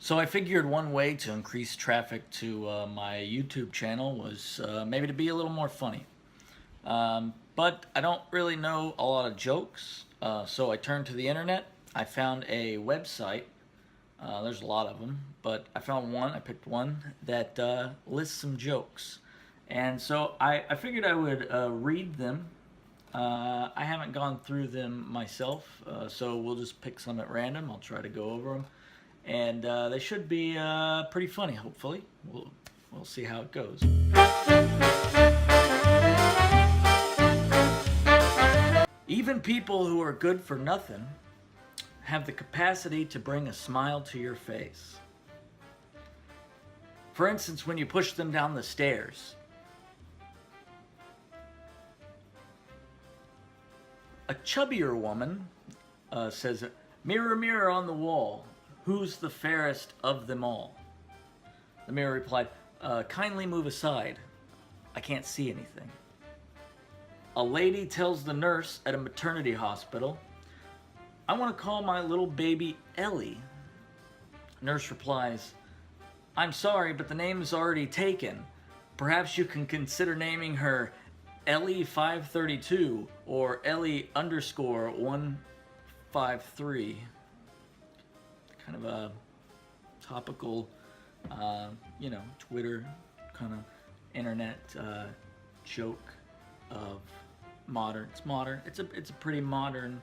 So I figured one way to increase traffic to my YouTube channel was maybe to be a little more funny. But I don't really know a lot of jokes, so I turned to the internet. I found a website. There's a lot of them, but I found one. I picked one that lists some jokes. And so I figured I would read them. I haven't gone through them myself, so we'll just pick some at random. I'll try to go over them. And they should be pretty funny, hopefully. We'll see how it goes. Even people who are good for nothing have the capacity to bring a smile to your face. For instance, when you push them down the stairs. A chubbier woman says, "Mirror, mirror on the wall, who's the fairest of them all?" The mirror replied, "Kindly move aside. I can't see anything." A lady tells the nurse at a maternity hospital, "I want to call my little baby Ellie." Nurse replies, "I'm sorry, but the name is already taken. Perhaps you can consider naming her Ellie 532 or Ellie underscore 153. Kind of a topical, Twitter kind of internet joke of modern. It's modern. It's a pretty modern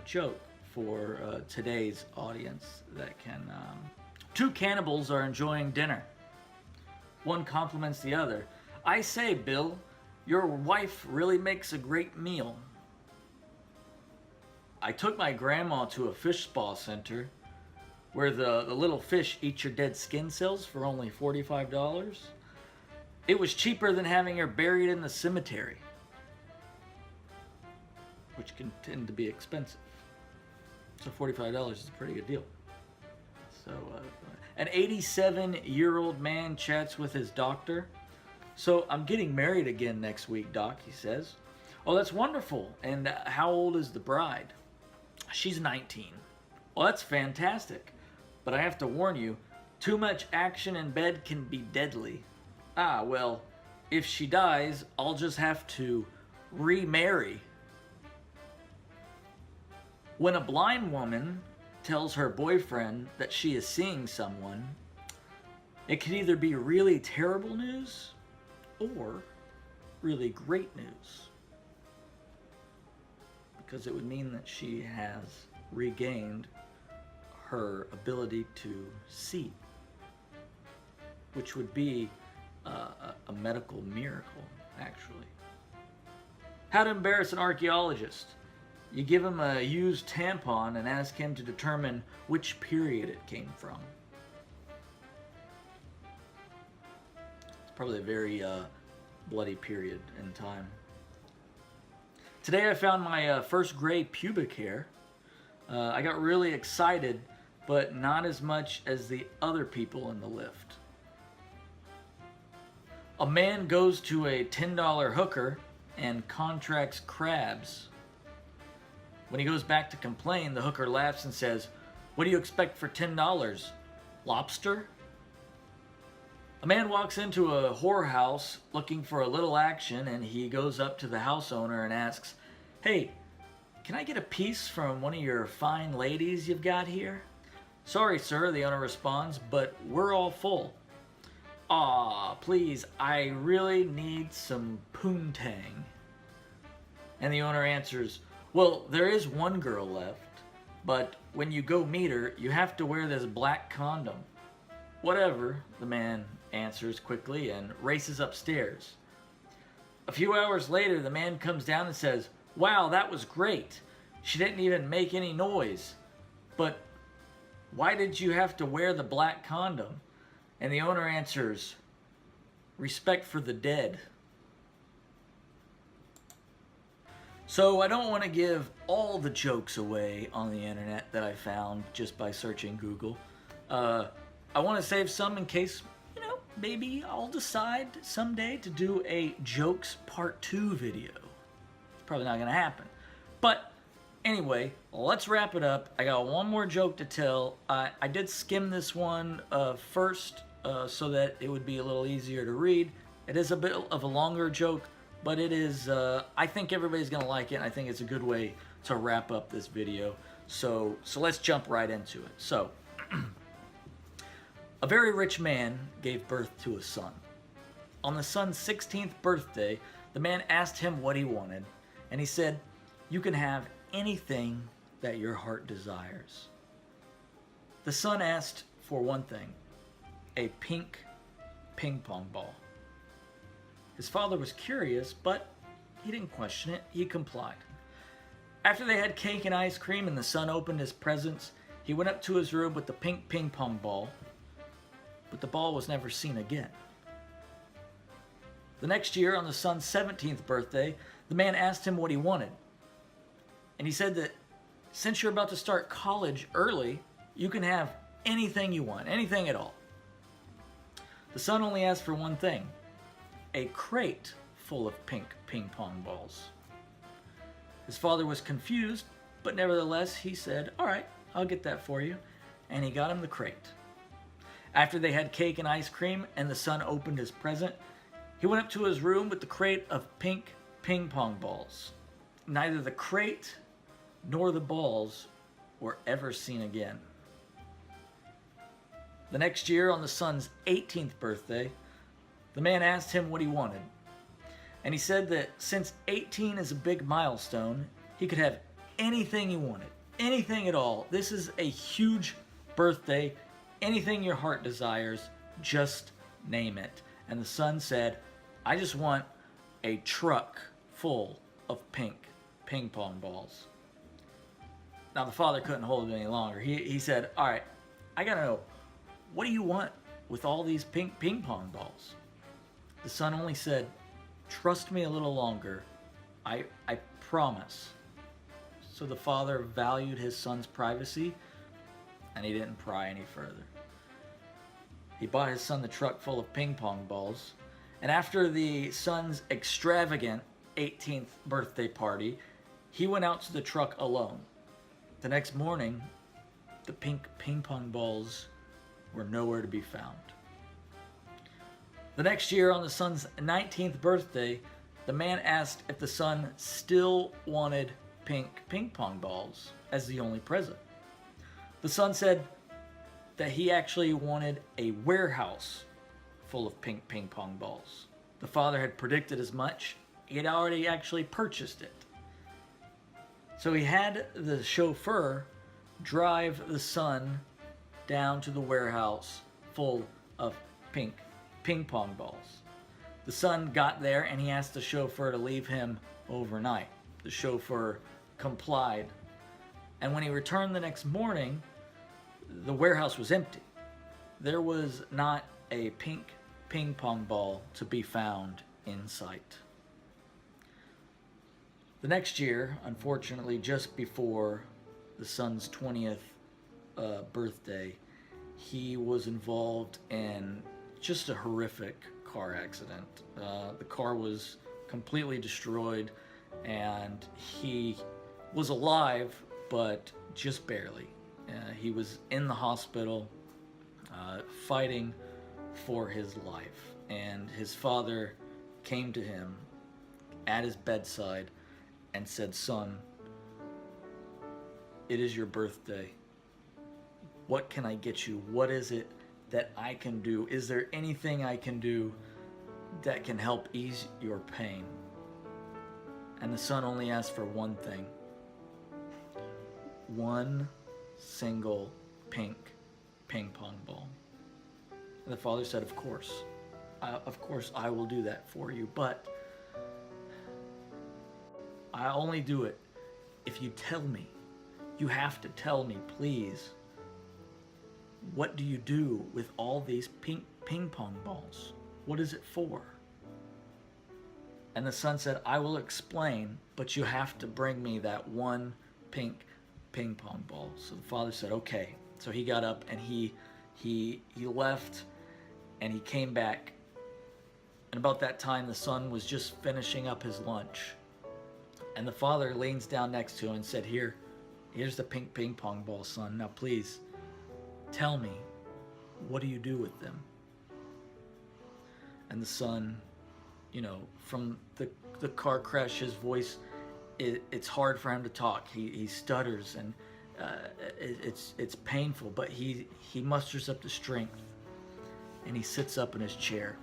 joke for today's audience that can. Two cannibals are enjoying dinner. One compliments the other. "I say, Bill, your wife really makes a great meal." "I took my grandma to a fish spa center where the little fish eat your dead skin cells for only $45. It was cheaper than having her buried in the cemetery," which can tend to be expensive. So $45 is a pretty good deal. So an 87-year-old man chats with his doctor. "So I'm getting married again next week, Doc," he says. "Oh, that's wonderful. And how old is the bride?" "She's 19. "Well, that's fantastic. But I have to warn you, too much action in bed can be deadly." "Ah, well, if she dies, I'll just have to remarry." When a blind woman tells her boyfriend that she is seeing someone, it could either be really terrible news or really great news, because it would mean that she has regained her ability to see, which would be a medical miracle, actually. How to embarrass an archaeologist. You give him a used tampon and ask him to determine which period it came from. It's probably a very bloody period in time. Today I found my first gray pubic hair. I got really excited, but not as much as the other people in the lift. A man goes to a $10 hooker and contracts crabs. When he goes back to complain, the hooker laughs and says, "What do you expect for $10? Lobster?" A man walks into a whorehouse looking for a little action, and he goes up to the house owner and asks, "Hey, can I get a piece from one of your fine ladies you've got here?" "Sorry, sir," the owner responds, "but we're all full." "Aw, please, I really need some poontang." And the owner answers, "Well, there is one girl left, but when you go meet her, you have to wear this black condom." "Whatever," the man answers quickly and races upstairs. A few hours later, the man comes down and says, "Wow, that was great. She didn't even make any noise. But why did you have to wear the black condom?" And the owner answers, "Respect for the dead." So I don't want to give all the jokes away on the internet that I found just by searching Google. I want to save some in case, maybe I'll decide someday to do a jokes part 2 video. It's probably not going to happen. But Anyway, let's wrap it up. I got one more joke to tell. I did skim this one first so that it would be a little easier to read. It is a bit of a longer joke, but it is, I think everybody's going to like it, and I think it's a good way to wrap up this video. So let's jump right into it. So, a very rich man gave birth to a son. On the son's 16th birthday, the man asked him what he wanted, and he said, "You can have anything that your heart desires." The son asked for one thing, a pink ping pong ball. His father was curious, but he didn't question it. He complied. After they had cake and ice cream and the son opened his presents, he went up to his room with the pink ping pong ball, but the ball was never seen again. The next year, on the son's 17th birthday, the man asked him what he wanted. And he said that since you're about to start college early, you can have anything you want, anything at all. The son only asked for one thing, a crate full of pink ping pong balls. His father was confused, but nevertheless he said, "All right, I'll get that for you." And he got him the crate. After they had cake and ice cream and the son opened his present, he went up to his room with the crate of pink ping pong balls. Neither the crate nor the balls were ever seen again. The next year, on the son's 18th birthday, the man asked him what he wanted. And he said that since 18 is a big milestone, he could have anything he wanted, anything at all. This is a huge birthday. Anything your heart desires, just name it. And the son said, "I just want a truck full of pink ping pong balls." Now the father couldn't hold it any longer. He said, "All right, I gotta know, what do you want with all these pink ping pong balls?" The son only said, "Trust me a little longer. I promise." So the father valued his son's privacy, and he didn't pry any further. He bought his son the truck full of ping pong balls, and after the son's extravagant 18th birthday party, he went out to the truck alone. The next morning, the pink ping pong balls were nowhere to be found. The next year, on the son's 19th birthday, the man asked if the son still wanted pink ping pong balls as the only present. The son said that he actually wanted a warehouse full of pink ping pong balls. The father had predicted as much. He had already actually purchased it. So he had the chauffeur drive the son down to the warehouse full of pink ping pong balls. The son got there and he asked the chauffeur to leave him overnight. The chauffeur complied. And when he returned the next morning, the warehouse was empty. There was not a pink ping pong ball to be found in sight. The next year, unfortunately, just before the son's 20th birthday, he was involved in just a horrific car accident. The car was completely destroyed, and he was alive, but just barely. He was in the hospital fighting for his life, and his father came to him at his bedside and said, "Son, it is your birthday. What can I get you? What is it that I can do? Is there anything I can do that can help ease your pain?" And the son only asked for one thing. One single pink ping pong ball. And the father said, of course I will do that for you, but I only do it if you tell me. You have to tell me, please. What do you do with all these pink ping pong balls? What is it for? And the son said, I will explain, but you have to bring me that one pink ping pong ball. So the father said, okay. So he got up and he left, and he came back. And about that time, the son was just finishing up his lunch. And the father leans down next to him and said, here, Here's the pink ping pong ball, son. Now please, tell me, what do you do with them? And the son, from the car crash, his voice, it's hard for him to talk. He stutters, and it's painful, but he musters up the strength, and he sits up in his chair,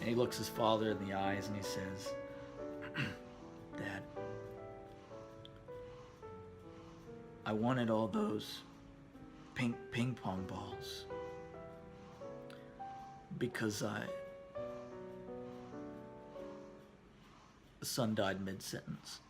and he looks his father in the eyes, and he says, Dad, I wanted all those pink ping pong balls because the son died mid-sentence.